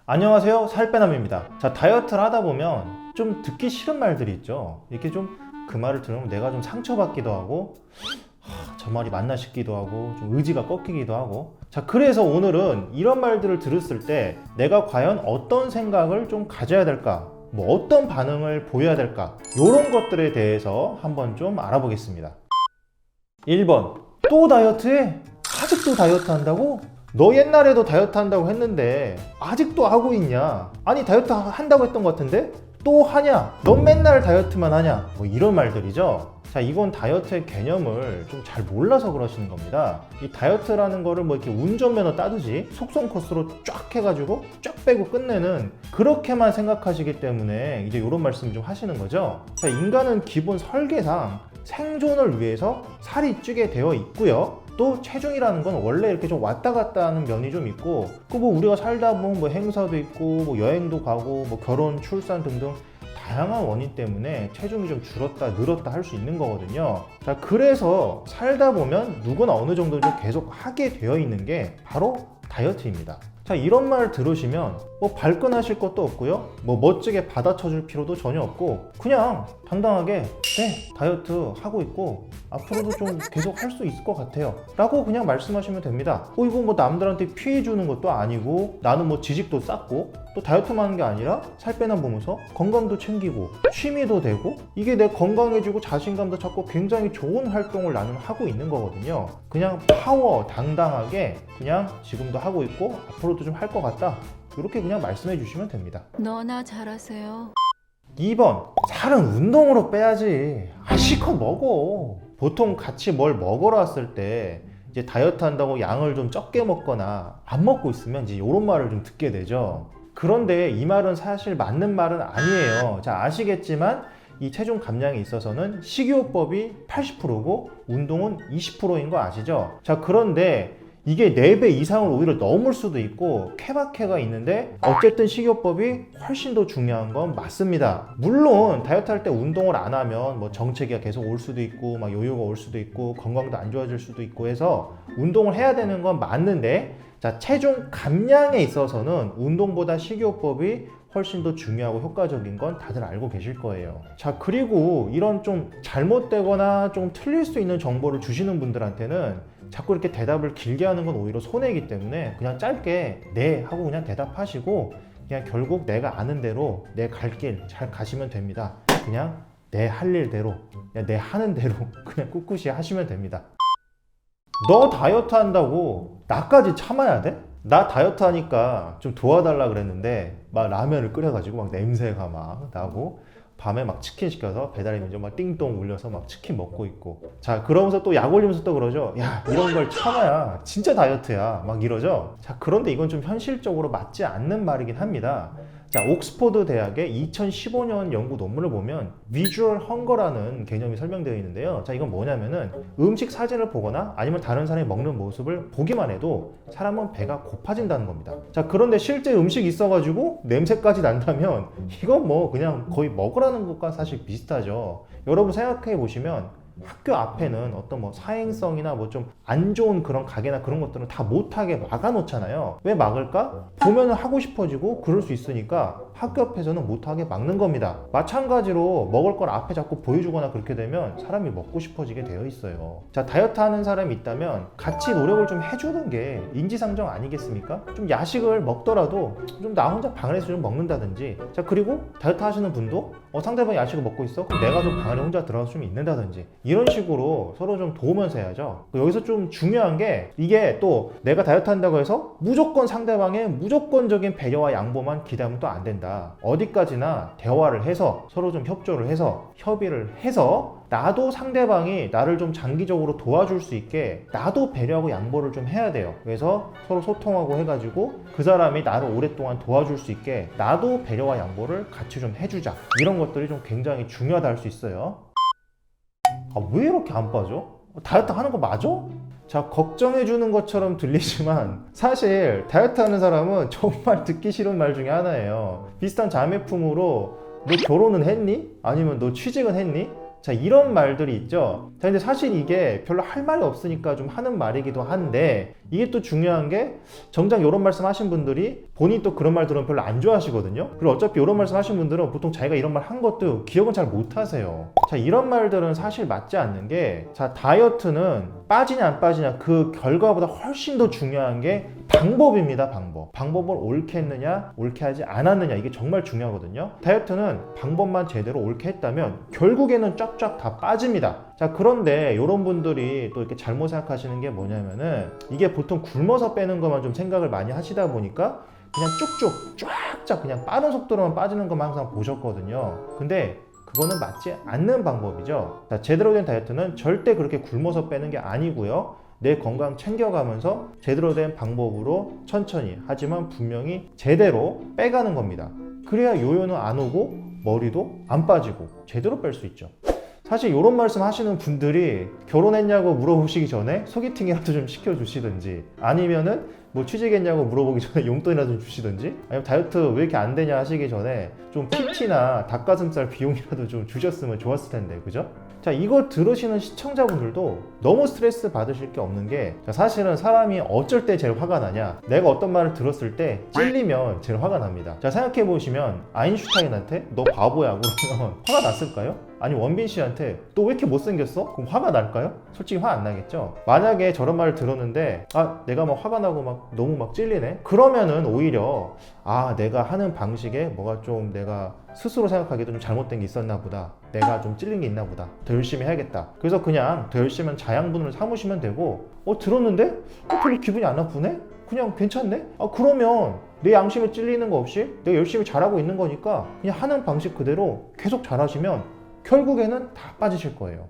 안녕하세요, 살빼남입니다. 자, 다이어트를 하다 보면 좀 듣기 싫은 말들이 있죠. 이렇게 좀 그 말을 들으면 내가 좀 상처받기도 하고 저 말이 맞나 싶기도 하고 좀 의지가 꺾이기도 하고. 자, 그래서 오늘은 이런 말들을 들었을 때 내가 과연 어떤 생각을 좀 가져야 될까, 뭐 어떤 반응을 보여야 될까, 이런 것들에 대해서 한번 좀 알아보겠습니다. 1번, 또 다이어트해? 아직도 다이어트 한다고? 너 옛날에도 다이어트 한다고 했는데 아직도 하고 있냐? 아니, 다이어트 한다고 했던 것 같은데 또 하냐? 넌 맨날 다이어트만 하냐? 뭐 이런 말들이죠. 자, 이건 다이어트의 개념을 좀 잘 몰라서 그러시는 겁니다. 이 다이어트라는 거를 뭐 이렇게 운전면허 따듯이 속성 코스로 쫙 해가지고 쫙 빼고 끝내는, 그렇게만 생각하시기 때문에 이제 이런 말씀 좀 하시는 거죠. 자, 인간은 기본 설계상 생존을 위해서 살이 찌게 되어 있고요. 또 체중이라는 건 원래 이렇게 좀 왔다 갔다 하는 면이 좀 있고, 그 뭐 우리가 살다 보면 뭐 행사도 있고 뭐 여행도 가고 뭐 결혼, 출산 등등 다양한 원인 때문에 체중이 좀 줄었다 늘었다 할 수 있는 거거든요. 자, 그래서 살다 보면 누구나 어느 정도 좀 계속 하게 되어 있는 게 바로 다이어트입니다. 자, 이런 말 들으시면 뭐 발끈하실 것도 없고요, 뭐 멋지게 받아쳐줄 필요도 전혀 없고, 그냥 당당하게 네, 다이어트 하고 있고 앞으로도 좀 계속 할 수 있을 것 같아요 라고 그냥 말씀하시면 됩니다. 이거 뭐 남들한테 피해 주는 것도 아니고, 나는 뭐 지식도 쌓고 또 다이어트만 하는 게 아니라 살 빼나 보면서 건강도 챙기고 취미도 되고, 이게 내 건강해지고 자신감도 찾고 굉장히 좋은 활동을 나는 하고 있는 거거든요. 그냥 파워 당당하게 그냥 지금도 하고 있고 앞으로도 좀 할 것 같다, 이렇게 그냥 말씀해 주시면 됩니다. 너나 잘하세요. 2번, 살은 운동으로 빼야지. 실컷 먹어. 보통 같이 뭘 먹으러 왔을 때 이제 다이어트 한다고 양을 좀 적게 먹거나 안 먹고 있으면 이제 이런 말을 좀 듣게 되죠. 그런데 이 말은 사실 맞는 말은 아니에요. 자, 아시겠지만 이 체중 감량에 있어서는 식이요법이 80%고 운동은 20%인 거 아시죠? 자, 그런데 이게 4배 이상을 오히려 넘을 수도 있고 케바케가 있는데, 어쨌든 식이요법이 훨씬 더 중요한 건 맞습니다. 물론 다이어트 할 때 운동을 안 하면 뭐 정체기가 계속 올 수도 있고 막 요요가 올 수도 있고 건강도 안 좋아질 수도 있고 해서 운동을 해야 되는 건 맞는데, 자, 체중 감량에 있어서는 운동보다 식이요법이 훨씬 더 중요하고 효과적인 건 다들 알고 계실 거예요. 자, 그리고 이런 좀 잘못되거나 좀 틀릴 수 있는 정보를 주시는 분들한테는 자꾸 이렇게 대답을 길게 하는 건 오히려 손해이기 때문에 그냥 짧게 네 하고 그냥 대답하시고, 그냥 결국 내가 아는 대로 내 갈 길 잘 가시면 됩니다. 그냥 내 할 일대로, 그냥 내 하는 대로 그냥 꿋꿋이 하시면 됩니다. 너 다이어트 한다고 나까지 참아야 돼? 나 다이어트 하니까 좀 도와달라 그랬는데 막 라면을 끓여가지고 막 냄새가 막 나고, 밤에 막 치킨 시켜서 배달이면 막 띵동 울려서 막 치킨 먹고 있고, 자, 그러면서 또 약 올리면서 또 그러죠. 야, 이런 걸 참아야 진짜 다이어트야 막 이러죠. 자, 그런데 이건 좀 현실적으로 맞지 않는 말이긴 합니다. 자, 옥스퍼드 대학의 2015년 연구 논문을 보면 비주얼 헝거라는 개념이 설명되어 있는데요. 자, 이건 뭐냐면은 음식 사진을 보거나 아니면 다른 사람이 먹는 모습을 보기만 해도 사람은 배가 고파진다는 겁니다. 자, 그런데 실제 음식이 있어가지고 냄새까지 난다면 이건 뭐 그냥 거의 먹으라는 것과 사실 비슷하죠. 여러분 생각해 보시면 학교 앞에는 어떤 뭐 사행성이나 뭐 좀 안 좋은 그런 가게나 그런 것들은 다 못하게 막아 놓잖아요. 왜 막을까? 보면은 하고 싶어지고 그럴 수 있으니까 학교 앞에서는 못하게 막는 겁니다. 마찬가지로 먹을 걸 앞에 자꾸 보여주거나 그렇게 되면 사람이 먹고 싶어지게 되어 있어요. 자, 다이어트 하는 사람이 있다면 같이 노력을 좀 해주는 게 인지상정 아니겠습니까? 좀 야식을 먹더라도 좀 나 혼자 방 안에서 좀 먹는다든지, 자, 그리고 다이어트 하시는 분도 상대방이 야식을 먹고 있어? 그럼 내가 좀 방 안에 혼자 들어가서 좀 있는다든지, 이런 식으로 서로 좀 도우면서 해야죠. 여기서 좀 중요한 게, 이게 또 내가 다이어트 한다고 해서 무조건 상대방의 무조건적인 배려와 양보만 기대하면 또 안 된다. 어디까지나 대화를 해서 서로 좀 협조를 해서 협의를 해서 나도 상대방이 나를 좀 장기적으로 도와줄 수 있게 나도 배려하고 양보를 좀 해야 돼요. 그래서 서로 소통하고 해가지고 그 사람이 나를 오랫동안 도와줄 수 있게 나도 배려와 양보를 같이 좀 해주자. 이런 것들이 좀 굉장히 중요하다 할 수 있어요. 왜 이렇게 안 빠져? 다이어트 하는 거 맞아? 자, 걱정해주는 것처럼 들리지만 사실 다이어트 하는 사람은 정말 듣기 싫은 말 중에 하나예요. 비슷한 자매품으로 너 결혼은 했니? 아니면 너 취직은 했니? 자, 이런 말들이 있죠. 자, 근데 사실 이게 별로 할 말이 없으니까 좀 하는 말이기도 한데, 이게 또 중요한 게 정작 이런 말씀 하신 분들이 본인이 또 그런 말 들으면 별로 안 좋아하시거든요. 그리고 어차피 이런 말씀 하신 분들은 보통 자기가 이런 말 한 것도 기억은 잘 못 하세요. 자, 이런 말들은 사실 맞지 않는 게, 자, 다이어트는 빠지냐 안 빠지냐 그 결과보다 훨씬 더 중요한 게 방법입니다. 방법을 옳게 했느냐 옳게 하지 않았느냐, 이게 정말 중요하거든요. 다이어트는 방법만 제대로 옳게 했다면 결국에는 쫙쫙 다 빠집니다. 자, 그런데 이런 분들이 또 이렇게 잘못 생각하시는 게 뭐냐면은, 이게 보통 굶어서 빼는 것만 좀 생각을 많이 하시다 보니까 그냥 쭉쭉 쫙쫙 그냥 빠른 속도로만 빠지는 것만 항상 보셨거든요. 근데 그거는 맞지 않는 방법이죠. 자, 제대로 된 다이어트는 절대 그렇게 굶어서 빼는 게 아니고요. 내 건강 챙겨가면서 제대로 된 방법으로 천천히 하지만 분명히 제대로 빼가는 겁니다. 그래야 요요는 안 오고 머리도 안 빠지고 제대로 뺄 수 있죠. 사실 이런 말씀 하시는 분들이 결혼했냐고 물어보시기 전에 소개팅이라도 좀 시켜주시든지, 아니면은 뭐 취직했냐고 물어보기 전에 용돈이라도 좀 주시든지, 아니면 다이어트 왜 이렇게 안 되냐 하시기 전에 좀 PT나 닭가슴살 비용이라도 좀 주셨으면 좋았을 텐데, 그죠? 자, 이거 들으시는 시청자분들도 너무 스트레스 받으실 게 없는 게, 자, 사실은 사람이 어쩔 때 제일 화가 나냐, 내가 어떤 말을 들었을 때 찔리면 제일 화가 납니다. 자, 생각해 보시면 아인슈타인한테 너 바보야 그러면 화가 났을까요? 아니 원빈 씨한테 너 왜 이렇게 못생겼어? 그럼 화가 날까요? 솔직히 화 안 나겠죠? 만약에 저런 말을 들었는데, 아, 내가 막 화가 나고 막 너무 막 찔리네? 그러면은 오히려, 아, 내가 하는 방식에 뭐가 좀 내가 스스로 생각하기도 좀 잘못된 게 있었나 보다, 내가 좀 찔린 게 있나 보다, 더 열심히 해야겠다. 그래서 그냥 더 열심히 하면 자양분을 삼으시면 되고, 들었는데 별로 기분이 안 나쁘네? 그냥 괜찮네? 아, 그러면 내 양심에 찔리는 거 없이 내가 열심히 잘하고 있는 거니까 그냥 하는 방식 그대로 계속 잘하시면 결국에는 다 빠지실 거예요.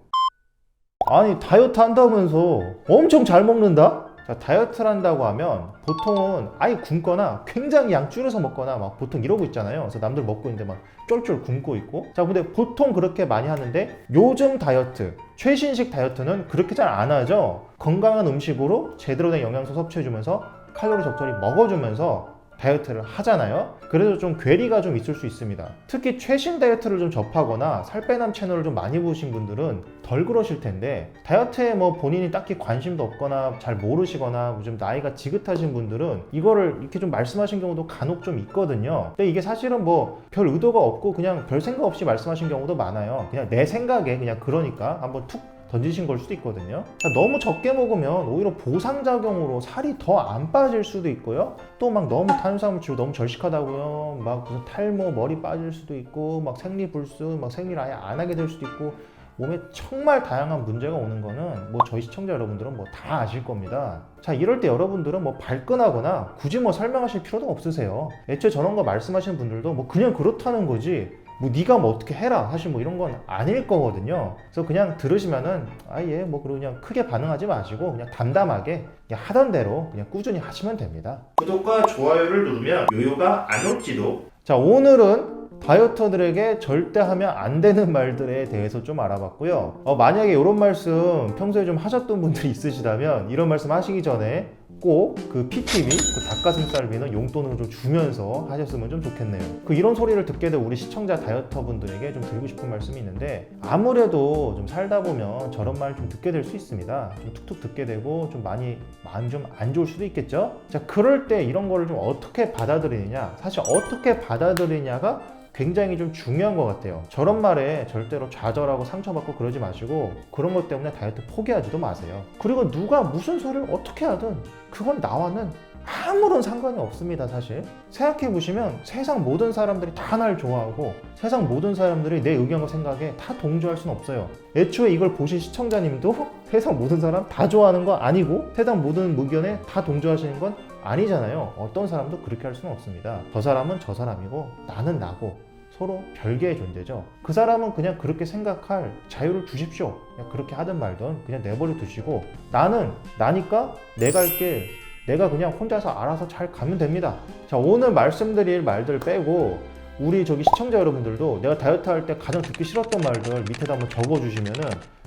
아니, 다이어트 한다면서 엄청 잘 먹는다? 자, 다이어트를 한다고 하면 보통은 아예 굶거나 굉장히 양 줄여서 먹거나 막 보통 이러고 있잖아요. 그래서 남들 먹고 있는데 막 쫄쫄 굶고 있고. 자, 근데 보통 그렇게 많이 하는데, 요즘 다이어트, 최신식 다이어트는 그렇게 잘 안 하죠. 건강한 음식으로 제대로 된 영양소 섭취해주면서 칼로리 적절히 먹어주면서 다이어트를 하잖아요. 그래서 좀 괴리가 좀 있을 수 있습니다. 특히 최신 다이어트를 좀 접하거나 살빼남 채널을 좀 많이 보신 분들은 덜 그러실 텐데, 다이어트에 뭐 본인이 딱히 관심도 없거나 잘 모르시거나 좀 나이가 지긋하신 분들은 이거를 이렇게 좀 말씀하신 경우도 간혹 좀 있거든요. 근데 이게 사실은 뭐 별 의도가 없고 그냥 별 생각 없이 말씀하신 경우도 많아요. 그냥 내 생각에 그냥 그러니까 한번 툭 던지신 걸 수도 있거든요. 자, 너무 적게 먹으면 오히려 보상작용으로 살이 더 안 빠질 수도 있고요. 또 막 너무 탄수화물치고 너무 절식하다고요, 막 무슨 탈모, 머리 빠질 수도 있고, 막 생리불순, 막 생리를 아예 안 하게 될 수도 있고, 몸에 정말 다양한 문제가 오는 거는 뭐 저희 시청자 여러분들은 뭐 다 아실 겁니다. 자, 이럴 때 여러분들은 뭐 발끈하거나 굳이 뭐 설명하실 필요도 없으세요. 애초에 저런 거 말씀하시는 분들도 뭐 그냥 그렇다는 거지, 뭐 네가 뭐 어떻게 해라 사실 뭐 이런 건 아닐 거거든요. 그래서 그냥 들으시면은 아예 뭐 그냥 크게 반응하지 마시고 그냥 담담하게 그냥 하던 대로 그냥 꾸준히 하시면 됩니다. 구독과 좋아요를 누르면 요요가 안 올지도. 자, 오늘은 다이어터들에게 절대 하면 안 되는 말들에 대해서 좀 알아봤고요. 만약에 이런 말씀 평소에 좀 하셨던 분들이 있으시다면 이런 말씀 하시기 전에 꼭 그 PTV, 그 닭가슴살비는 용돈으로 좀 주면서 하셨으면 좀 좋겠네요. 이런 소리를 듣게 된 우리 시청자 다이어터 분들에게 좀 드리고 싶은 말씀이 있는데, 아무래도 좀 살다 보면 저런 말 좀 듣게 될 수 있습니다. 좀 툭툭 듣게 되고 좀 많이 마음이 좀 안 좋을 수도 있겠죠? 자, 그럴 때 이런 거를 좀 어떻게 받아들이느냐, 사실 어떻게 받아들이냐가 굉장히 좀 중요한 것 같아요. 저런 말에 절대로 좌절하고 상처받고 그러지 마시고, 그런 것 때문에 다이어트 포기하지도 마세요. 그리고 누가 무슨 소리를 어떻게 하든 그건 나와는 아무런 상관이 없습니다. 사실 생각해 보시면 세상 모든 사람들이 다 날 좋아하고 세상 모든 사람들이 내 의견과 생각에 다 동조할 수는 없어요. 애초에 이걸 보신 시청자님도 세상 모든 사람 다 좋아하는 거 아니고 세상 모든 의견에 다 동조하시는 건 아니잖아요. 어떤 사람도 그렇게 할 수는 없습니다. 저 사람은 저 사람이고 나는 나고 서로 별개의 존재죠. 그 사람은 그냥 그렇게 생각할 자유를 주십시오. 그냥 그렇게 하든 말든 그냥 내버려 두시고, 나는 나니까 내가 할 길 내가 그냥 혼자서 알아서 잘 가면 됩니다. 자, 오늘 말씀드릴 말들 빼고 우리 저기 시청자 여러분들도 내가 다이어트 할 때 가장 듣기 싫었던 말들 밑에다 한번 적어주시면은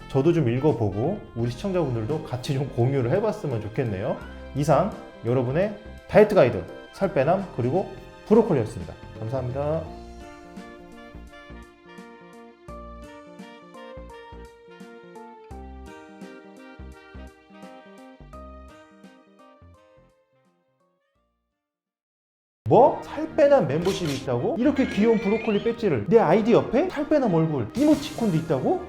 저도 좀 읽어보고 우리 시청자분들도 같이 좀 공유를 해봤으면 좋겠네요. 이상 여러분의 다이어트 가이드 살빼남 그리고 브로콜리였습니다. 감사합니다. 뭐? 살빼남 멤버십이 있다고? 이렇게 귀여운 브로콜리 배지를 내 아이디 옆에 살빼남 얼굴 이모티콘도 있다고?